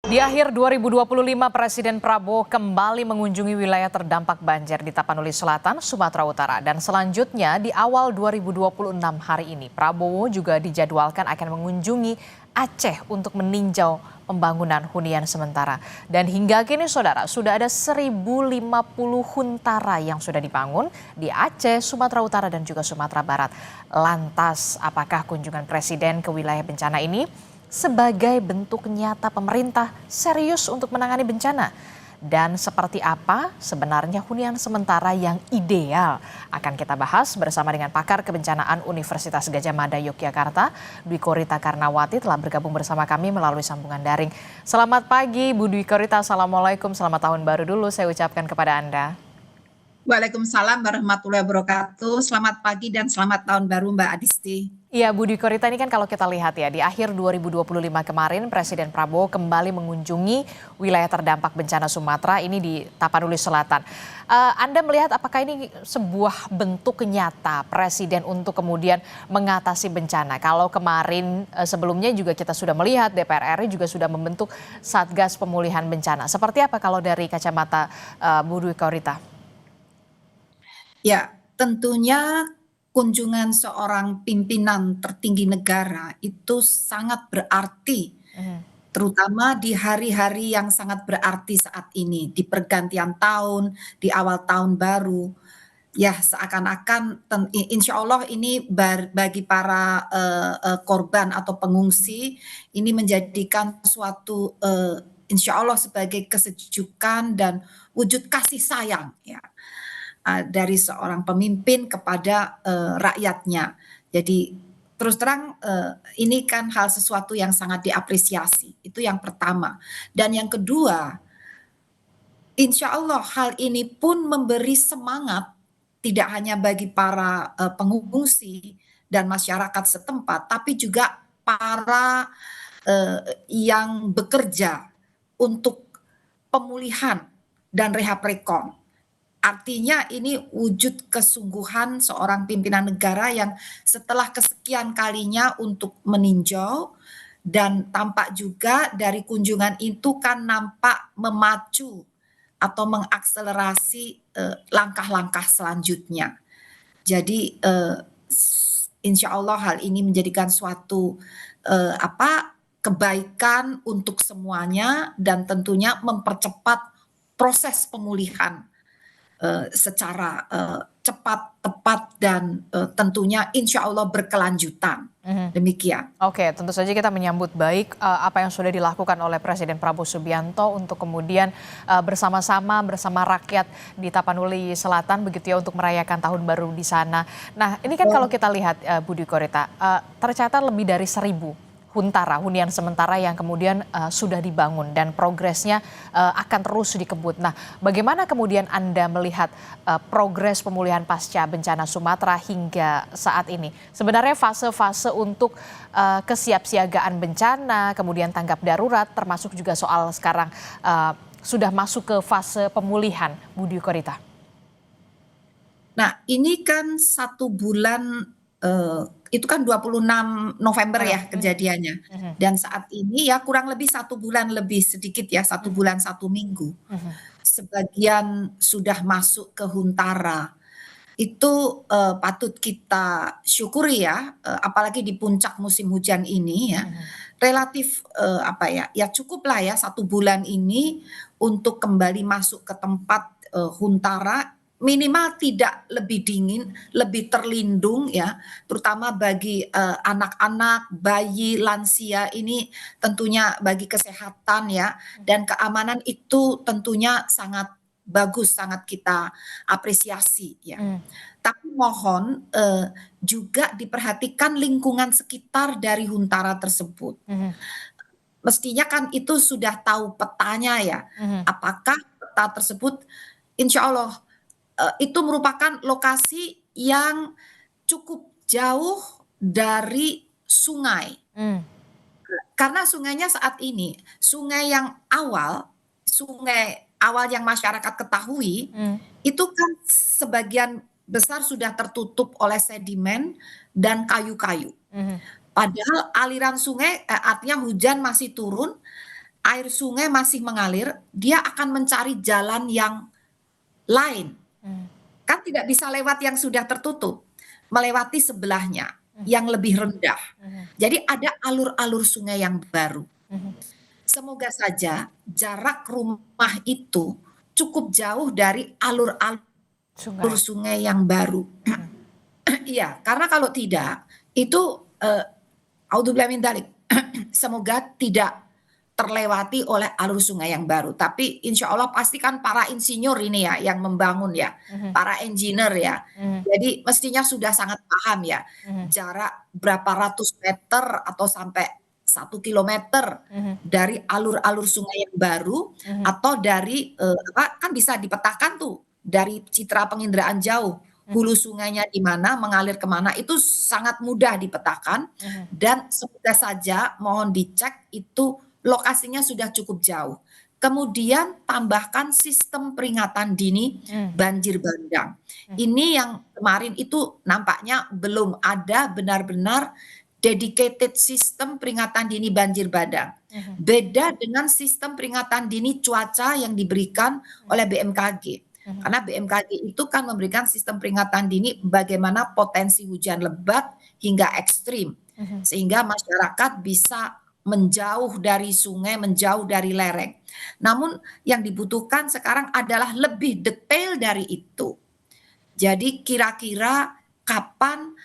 Di akhir 2025, Presiden Prabowo kembali mengunjungi wilayah terdampak banjir di Tapanuli Selatan, Sumatera Utara. Dan selanjutnya di awal 2026 hari ini, Prabowo juga dijadwalkan akan mengunjungi Aceh untuk meninjau pembangunan hunian sementara. Dan hingga kini saudara, sudah ada 1050 huntara yang sudah dibangun di Aceh, Sumatera Utara dan juga Sumatera Barat. Lantas, apakah kunjungan Presiden ke wilayah bencana ini sebagai bentuk nyata pemerintah serius untuk menangani bencana? Dan seperti apa sebenarnya hunian sementara yang ideal? Akan kita bahas bersama dengan pakar kebencanaan Universitas Gadjah Mada Yogyakarta, Dwi Korita Karnawati telah bergabung bersama kami melalui sambungan daring. Selamat pagi Bu Dwi Korita, Assalamualaikum, selamat tahun baru dulu saya ucapkan kepada Anda. Waalaikumsalam warahmatullahi wabarakatuh. Selamat pagi dan selamat tahun baru Mbak Adisti. Iya Bu Dwi Korita, ini kan kalau kita lihat ya di akhir 2025 kemarin Presiden Prabowo kembali mengunjungi wilayah terdampak bencana Sumatera ini di Tapanuli Selatan. Anda melihat apakah ini sebuah bentuk nyata Presiden untuk kemudian mengatasi bencana? Kalau kemarin sebelumnya juga kita sudah melihat DPR RI juga sudah membentuk Satgas Pemulihan Bencana. Seperti apa kalau dari kacamata Bu Dwi Korita? Ya, tentunya kunjungan seorang pimpinan tertinggi negara itu sangat berarti, terutama di hari-hari yang sangat berarti saat ini, di pergantian tahun, di awal tahun baru. Ya, seakan-akan insya Allah ini bagi para korban atau pengungsi, ini menjadikan suatu insya Allah sebagai kesejukan dan wujud kasih sayang ya dari seorang pemimpin kepada rakyatnya. Jadi terus terang ini kan hal sesuatu yang sangat diapresiasi. Itu yang pertama. Dan yang kedua, insya Allah hal ini pun memberi semangat tidak hanya bagi para pengungsi dan masyarakat setempat, tapi juga para yang bekerja untuk pemulihan dan rehab rekon. Artinya ini wujud kesungguhan seorang pimpinan negara yang setelah kesekian kalinya untuk meninjau dan tampak juga dari kunjungan itu kan nampak memacu atau mengakselerasi langkah-langkah selanjutnya. Jadi insya Allah hal ini menjadikan suatu kebaikan untuk semuanya dan tentunya mempercepat proses pemulihan secara cepat, tepat, dan tentunya insya Allah berkelanjutan. Demikian. Oke, tentu saja kita menyambut baik apa yang sudah dilakukan oleh Presiden Prabowo Subianto untuk kemudian bersama-sama bersama rakyat di Tapanuli Selatan begitu ya untuk merayakan tahun baru di sana. Nah, ini kan kalau kita lihat Bu Dwi Korita, tercatat lebih dari 1000 huntara, hunian sementara yang kemudian sudah dibangun dan progresnya akan terus dikebut. Nah, bagaimana kemudian Anda melihat progres pemulihan pasca bencana Sumatera hingga saat ini? Sebenarnya fase-fase untuk kesiapsiagaan bencana, kemudian tanggap darurat, termasuk juga soal sekarang sudah masuk ke fase pemulihan, Bu Dwi Korita. Nah, ini kan 1 bulan itu kan 26 November ya kejadiannya. Dan saat ini ya kurang lebih 1 bulan lebih sedikit ya, 1 bulan 1 minggu. Sebagian sudah masuk ke huntara. Itu patut kita syukuri ya, apalagi di puncak musim hujan ini ya. Relatif ya cukuplah ya 1 bulan ini untuk kembali masuk ke tempat huntara, minimal tidak lebih dingin, lebih terlindung ya, terutama bagi anak-anak, bayi, lansia ini tentunya bagi kesehatan ya dan keamanan itu tentunya sangat bagus, sangat kita apresiasi ya. Tapi mohon juga diperhatikan lingkungan sekitar dari huntara tersebut. Mestinya kan itu sudah tahu petanya ya, apakah peta tersebut insya Allah itu merupakan lokasi yang cukup jauh dari sungai. Karena sungainya saat ini, sungai awal yang masyarakat ketahui, itu kan sebagian besar sudah tertutup oleh sedimen dan kayu-kayu. Padahal aliran sungai, artinya hujan masih turun, air sungai masih mengalir, dia akan mencari jalan yang lain. Kan tidak bisa lewat yang sudah tertutup, melewati sebelahnya yang lebih rendah. Jadi ada alur-alur sungai yang baru. Semoga saja jarak rumah itu cukup jauh dari alur-alur Sungai. sungai yang baru. Iya, karena kalau tidak, itu audzubillahi min dzalik. Semoga tidak terlewati oleh alur sungai yang baru. Tapi insya Allah pasti kan para insinyur ini ya yang membangun ya, para engineer ya. Jadi mestinya sudah sangat paham ya, jarak berapa ratus meter atau sampai 1 kilometer dari alur-alur sungai yang baru atau dari kan bisa dipetakan tuh dari citra penginderaan jauh. Hulu sungainya di mana, mengalir kemana, itu sangat mudah dipetakan. Dan semoga saja mohon dicek itu lokasinya sudah cukup jauh. Kemudian tambahkan sistem peringatan dini banjir bandang. Ini yang kemarin itu nampaknya belum ada benar-benar dedicated sistem peringatan dini banjir bandang. Beda dengan sistem peringatan dini cuaca yang diberikan oleh BMKG. Karena BMKG itu kan memberikan sistem peringatan dini bagaimana potensi hujan lebat hingga ekstrim. Sehingga masyarakat bisa menjauh dari sungai, menjauh dari lereng. Namun yang dibutuhkan sekarang adalah lebih detail dari itu. Jadi kira-kira kapan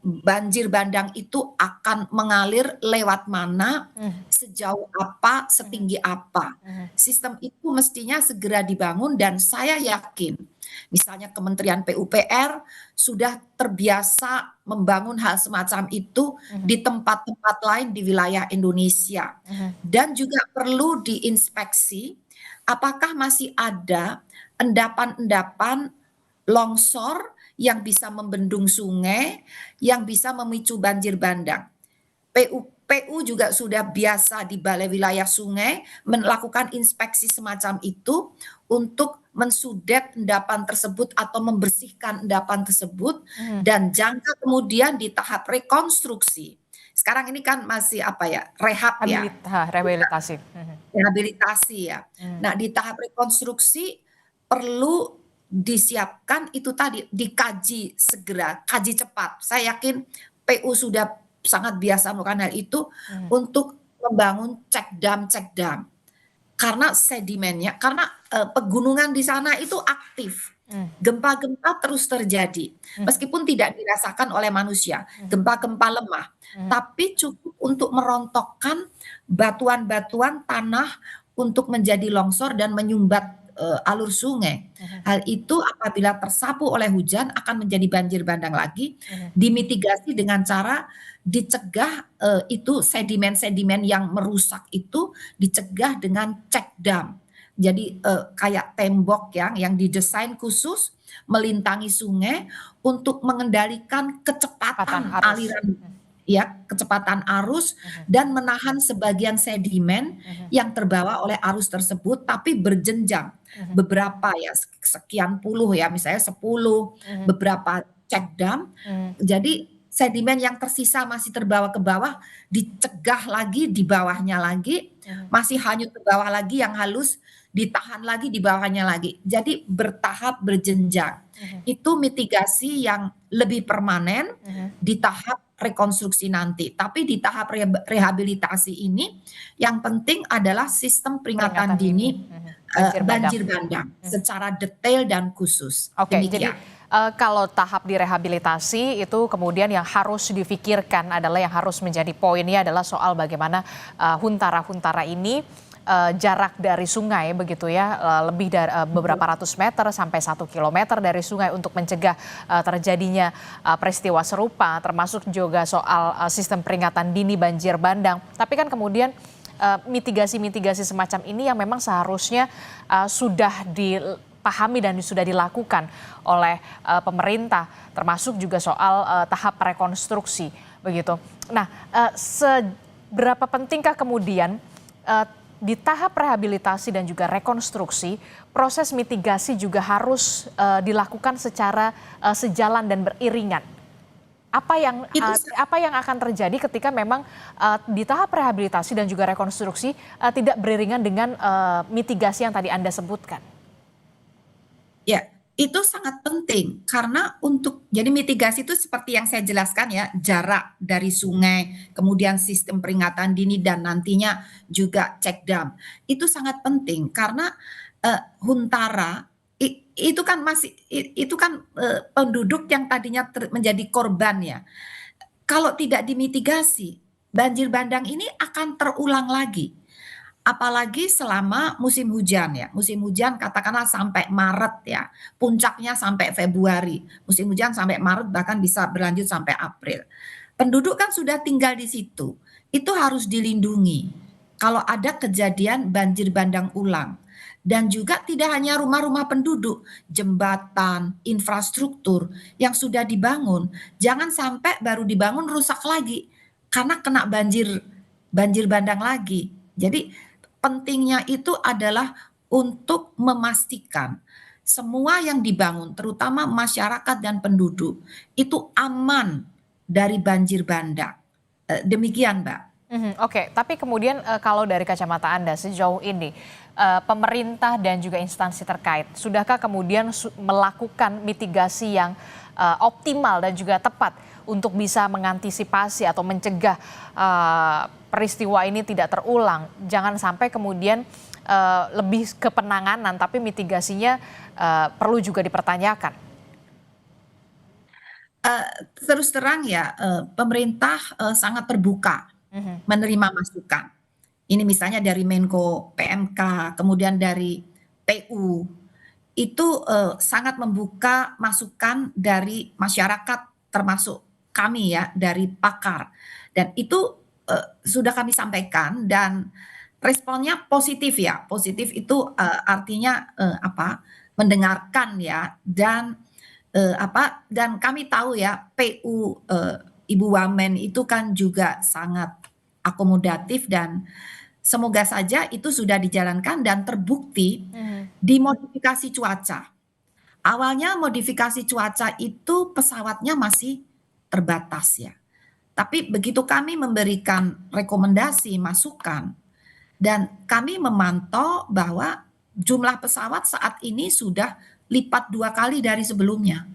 banjir bandang itu akan mengalir lewat mana, sejauh apa, setinggi apa. Sistem itu mestinya segera dibangun dan saya yakin misalnya Kementerian PUPR sudah terbiasa membangun hal semacam itu di tempat-tempat lain di wilayah Indonesia. Dan juga perlu diinspeksi apakah masih ada endapan-endapan longsor yang bisa membendung sungai, yang bisa memicu banjir bandang. PU juga sudah biasa di balai wilayah sungai melakukan inspeksi semacam itu untuk mensudet endapan tersebut atau membersihkan endapan tersebut dan jangka kemudian di tahap rekonstruksi. Sekarang ini kan masih apa ya, rehab ya. Rehabilitasi. Rehabilitasi ya. Nah, di tahap rekonstruksi perlu disiapkan itu tadi, dikaji segera, kaji cepat. Saya yakin PU sudah sangat biasa melakukan hal itu untuk membangun cek dam. Karena sedimennya, karena pegunungan di sana itu aktif. Gempa-gempa terus terjadi. Meskipun tidak dirasakan oleh manusia, gempa-gempa lemah. Tapi cukup untuk merontokkan batuan-batuan tanah untuk menjadi longsor dan menyumbat alur sungai. Hal itu apabila tersapu oleh hujan akan menjadi banjir bandang lagi, dimitigasi dengan cara dicegah itu sedimen-sedimen yang merusak itu dicegah dengan cek dam. Jadi kayak tembok yang didesain khusus melintangi sungai untuk mengendalikan kecepatan aliran ya, kecepatan arus dan menahan sebagian sedimen yang terbawa oleh arus tersebut tapi berjenjang. Beberapa ya sekian puluh ya, misalnya 10, beberapa cek dam. Jadi sedimen yang tersisa masih terbawa ke bawah dicegah lagi di bawahnya lagi, masih hanyut ke bawah lagi yang halus ditahan lagi di bawahnya lagi. Jadi bertahap berjenjang. Itu mitigasi yang lebih permanen di tahap rekonstruksi nanti. Tapi di tahap rehabilitasi ini yang penting adalah sistem peringatan dini banjir bandang secara detail dan khusus. Oke, jadi kalau tahap direhabilitasi itu kemudian yang harus difikirkan adalah yang harus menjadi poinnya adalah soal bagaimana huntara-huntara ini jarak dari sungai begitu ya, lebih dari beberapa ratus meter sampai 1 kilometer dari sungai untuk mencegah terjadinya peristiwa serupa, termasuk juga soal sistem peringatan dini banjir bandang. Tapi kan kemudian mitigasi-mitigasi semacam ini yang memang seharusnya sudah dipahami dan sudah dilakukan oleh pemerintah, termasuk juga soal tahap rekonstruksi begitu. Nah, seberapa pentingkah kemudian di tahap rehabilitasi dan juga rekonstruksi, proses mitigasi juga harus dilakukan secara sejalan dan beriringan. Itu apa yang akan terjadi ketika memang di tahap rehabilitasi dan juga rekonstruksi tidak beriringan dengan mitigasi yang tadi Anda sebutkan? Ya, itu sangat penting karena jadi mitigasi itu seperti yang saya jelaskan ya, jarak dari sungai, kemudian sistem peringatan dini dan nantinya juga cek dam. Itu sangat penting karena Huntara itu kan penduduk yang tadinya menjadi korban ya. Kalau tidak dimitigasi, banjir bandang ini akan terulang lagi. Apalagi selama musim hujan ya, musim hujan katakanlah sampai Maret ya, puncaknya sampai Februari, musim hujan sampai Maret bahkan bisa berlanjut sampai April. Penduduk kan sudah tinggal di situ, itu harus dilindungi. Kalau ada kejadian banjir bandang ulang, dan juga tidak hanya rumah-rumah penduduk, jembatan, infrastruktur yang sudah dibangun, jangan sampai baru dibangun rusak lagi karena kena banjir bandang lagi. Jadi pentingnya itu adalah untuk memastikan semua yang dibangun, terutama masyarakat dan penduduk, itu aman dari banjir bandang. Demikian, Mbak. Oke, tapi kemudian kalau dari kacamata Anda sejauh ini, pemerintah dan juga instansi terkait, sudahkah kemudian melakukan mitigasi yang optimal dan juga tepat untuk bisa mengantisipasi atau mencegah peristiwa ini tidak terulang? Jangan sampai kemudian lebih ke penanganan, tapi mitigasinya perlu juga dipertanyakan. Terus terang ya, pemerintah sangat terbuka menerima masukan. Ini misalnya dari Menko PMK, kemudian dari PU, itu sangat membuka masukan dari masyarakat, termasuk kami ya, dari pakar. Dan itu sudah kami sampaikan dan responnya positif ya. Positif itu artinya mendengarkan ya dan dan kami tahu ya PU Ibu Wamen itu kan juga sangat akomodatif dan semoga saja itu sudah dijalankan dan terbukti di modifikasi cuaca. Awalnya modifikasi cuaca itu pesawatnya masih terbatas ya. Tapi begitu kami memberikan rekomendasi, masukan, dan kami memantau bahwa jumlah pesawat saat ini sudah lipat 2 kali dari sebelumnya.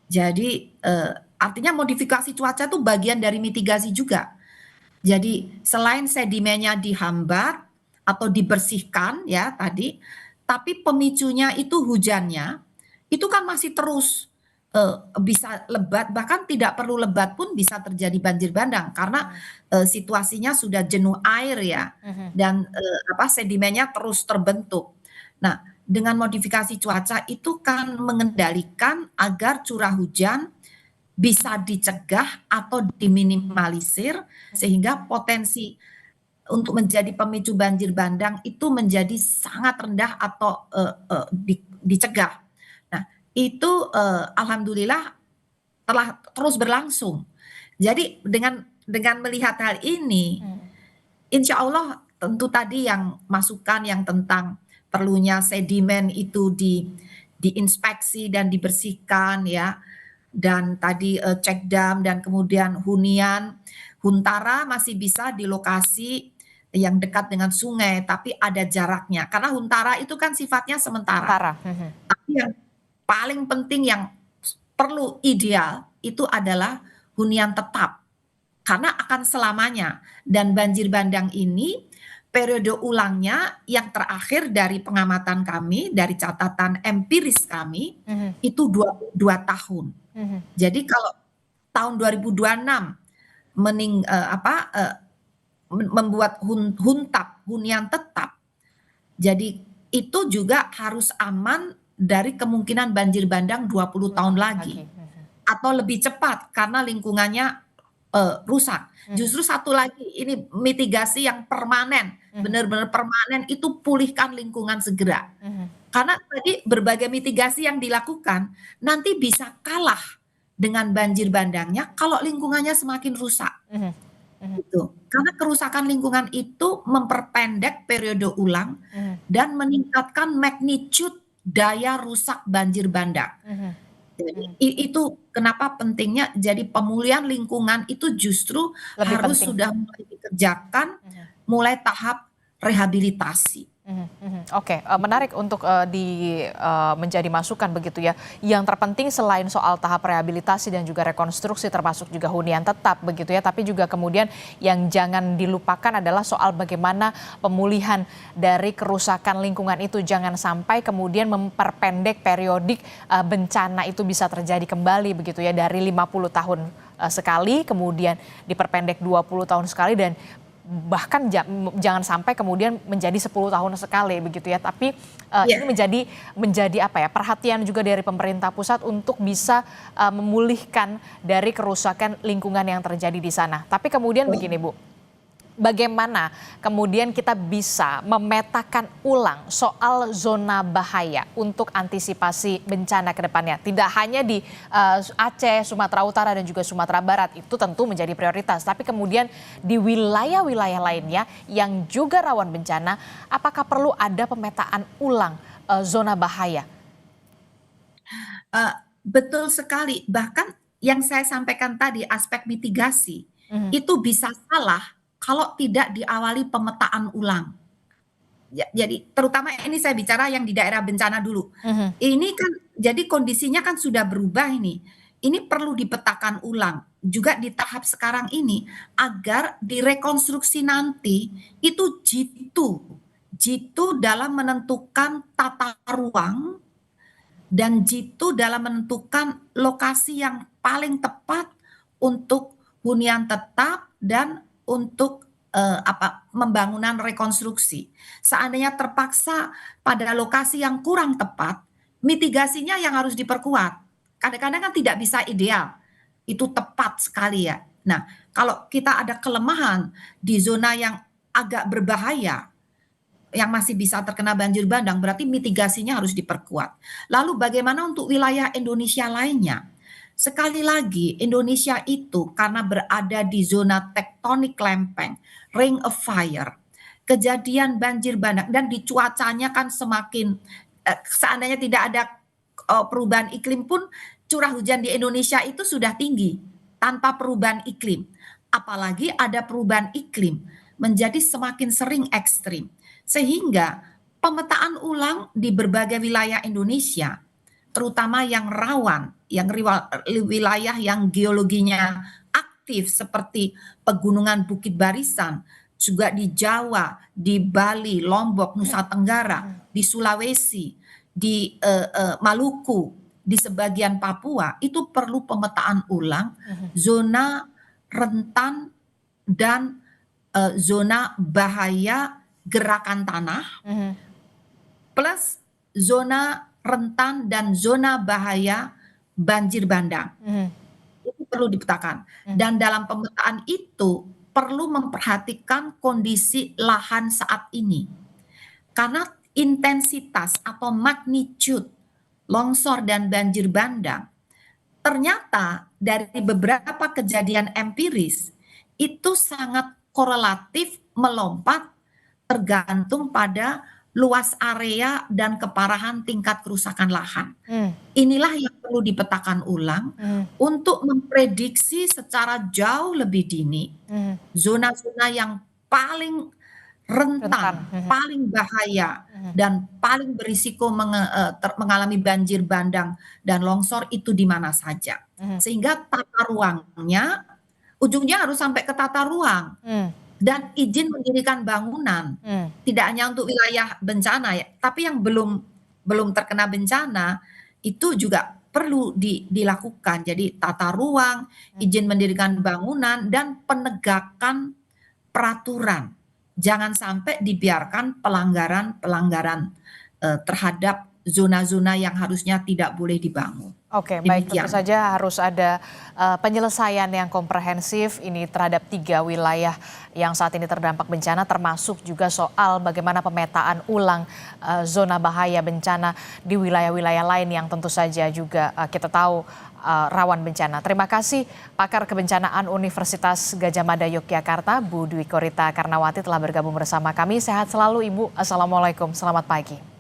Jadi artinya modifikasi cuaca itu bagian dari mitigasi juga. Jadi selain sedimennya dihambat atau dibersihkan ya tadi, tapi pemicunya itu hujannya, itu kan masih terus bisa lebat, bahkan tidak perlu lebat pun bisa terjadi banjir bandang karena situasinya sudah jenuh air ya dan sedimennya terus terbentuk. Nah, dengan modifikasi cuaca itu kan mengendalikan agar curah hujan bisa dicegah atau diminimalisir sehingga potensi untuk menjadi pemicu banjir bandang itu menjadi sangat rendah atau dicegah. Nah, itu alhamdulillah telah terus berlangsung. Jadi dengan melihat hal ini, insya Allah tentu tadi yang masukan yang tentang perlunya sedimen itu diinspeksi dan dibersihkan ya. Dan tadi cek dam dan kemudian hunian, Huntara masih bisa di lokasi yang dekat dengan sungai, tapi ada jaraknya. Karena Huntara itu kan sifatnya sementara. Tapi yang paling penting yang perlu ideal itu adalah hunian tetap. Karena akan selamanya. Dan banjir bandang ini periode ulangnya yang terakhir dari pengamatan kami, dari catatan empiris kami, itu 22 tahun. Jadi kalau tahun 2026 membuat hunian tetap, jadi itu juga harus aman dari kemungkinan banjir bandang 20 tahun lagi atau lebih cepat karena lingkungannya rusak. Justru satu lagi ini mitigasi yang permanen, benar-benar permanen itu pulihkan lingkungan segera. Karena tadi berbagai mitigasi yang dilakukan nanti bisa kalah dengan banjir bandangnya kalau lingkungannya semakin rusak. Gitu. Karena kerusakan lingkungan itu memperpendek periode ulang dan meningkatkan magnitude daya rusak banjir bandang. Jadi itu kenapa pentingnya jadi pemulihan lingkungan itu justru Lebih harus penting. sudah mulai dikerjakan, Mhm. mulai tahap rehabilitasi. Mhm mhm. Oke, menarik untuk, menjadi masukan begitu ya. Yang terpenting selain soal tahap rehabilitasi dan juga rekonstruksi termasuk juga hunian tetap begitu ya, tapi juga kemudian yang jangan dilupakan adalah soal bagaimana pemulihan dari kerusakan lingkungan itu. Jangan sampai kemudian memperpendek periodik, bencana itu bisa terjadi kembali begitu ya, dari 50 tahun, sekali, kemudian diperpendek 20 tahun sekali dan bahkan jangan sampai kemudian menjadi 10 tahun sekali begitu ya. Tapi, ini Iya, menjadi apa ya, perhatian juga dari pemerintah pusat untuk bisa, memulihkan dari kerusakan lingkungan yang terjadi di sana. Tapi kemudian begini Bu, bagaimana kemudian kita bisa memetakan ulang soal zona bahaya untuk antisipasi bencana ke depannya? Tidak hanya di Aceh, Sumatera Utara dan juga Sumatera Barat, itu tentu menjadi prioritas. Tapi kemudian di wilayah-wilayah lainnya yang juga rawan bencana, apakah perlu ada pemetaan ulang zona bahaya? eee, betul sekali. Bahkan yang saya sampaikan tadi aspek mitigasi, Mhm itu bisa salah kalau tidak diawali pemetaan ulang. Jadi terutama ini saya bicara yang di daerah bencana dulu. mhm Ini kan jadi kondisinya kan sudah berubah ini. Ini perlu dipetakan ulang juga di tahap sekarang ini agar direkonstruksi nanti itu jitu dalam menentukan tata ruang dan jitu dalam menentukan lokasi yang paling tepat untuk hunian tetap dan untuk, pembangunan rekonstruksi. Seandainya terpaksa pada lokasi yang kurang tepat, mitigasinya yang harus diperkuat. Kadang-kadang kan tidak bisa ideal, itu tepat sekali ya. Nah, kalau kita ada kelemahan di zona yang agak berbahaya, yang masih bisa terkena banjir bandang, berarti mitigasinya harus diperkuat. Lalu bagaimana untuk wilayah Indonesia lainnya? Sekali lagi, Indonesia itu karena berada di zona tektonik lempeng, ring of fire, kejadian banjir bandang dan di cuacanya kan semakin seandainya tidak ada perubahan iklim pun curah hujan di Indonesia itu sudah tinggi tanpa perubahan iklim. Apalagi ada perubahan iklim menjadi semakin sering ekstrim. Sehingga pemetaan ulang di berbagai wilayah Indonesia, terutama yang rawan, yang wilayah yang geologinya aktif seperti pegunungan Bukit Barisan, juga di Jawa, di Bali, Lombok, Nusa Tenggara, di Sulawesi, di Maluku, di sebagian Papua, itu perlu pemetaan ulang mhm zona rentan dan zona bahaya gerakan tanah mhm plus zona rentan dan zona bahaya banjir bandang. mhm Itu perlu dipetakan. mhm. Dan dalam pemetaan itu perlu memperhatikan kondisi lahan saat ini. Karena intensitas atau magnitude longsor dan banjir bandang ternyata dari beberapa kejadian empiris itu sangat korelatif melompat tergantung pada luas area dan keparahan tingkat kerusakan lahan. Mmm, Inilah yang perlu dipetakan ulang mhm untuk memprediksi secara jauh lebih dini mhm. zona-zona yang paling Rentan, rentan, mhm paling bahaya, mhm dan paling berisiko mengalami banjir bandang dan longsor itu di mana saja. mhm, Sehingga tata ruangnya, ujungnya harus sampai ke tata ruang mmm, dan izin mendirikan bangunan. mmm, Tidak hanya untuk wilayah bencana ya, tapi yang belum belum terkena bencana, itu juga perlu dilakukan. Jadi tata ruang, mhm. izin mendirikan bangunan, dan penegakan peraturan. Jangan sampai dibiarkan pelanggaran-pelanggaran, terhadap zona-zona yang harusnya tidak boleh dibangun. Oke, baik, tentu Demikian. saja harus ada, penyelesaian yang komprehensif ini terhadap 3 wilayah yang saat ini terdampak bencana, termasuk juga soal bagaimana pemetaan ulang, zona bahaya bencana di wilayah-wilayah lain yang tentu saja juga, kita tahu, rawan bencana. Terima kasih pakar kebencanaan Universitas Gadjah Mada Yogyakarta, Bu Dwi Korita Karnawati telah bergabung bersama kami. Sehat selalu Ibu. Assalamualaikum, selamat pagi.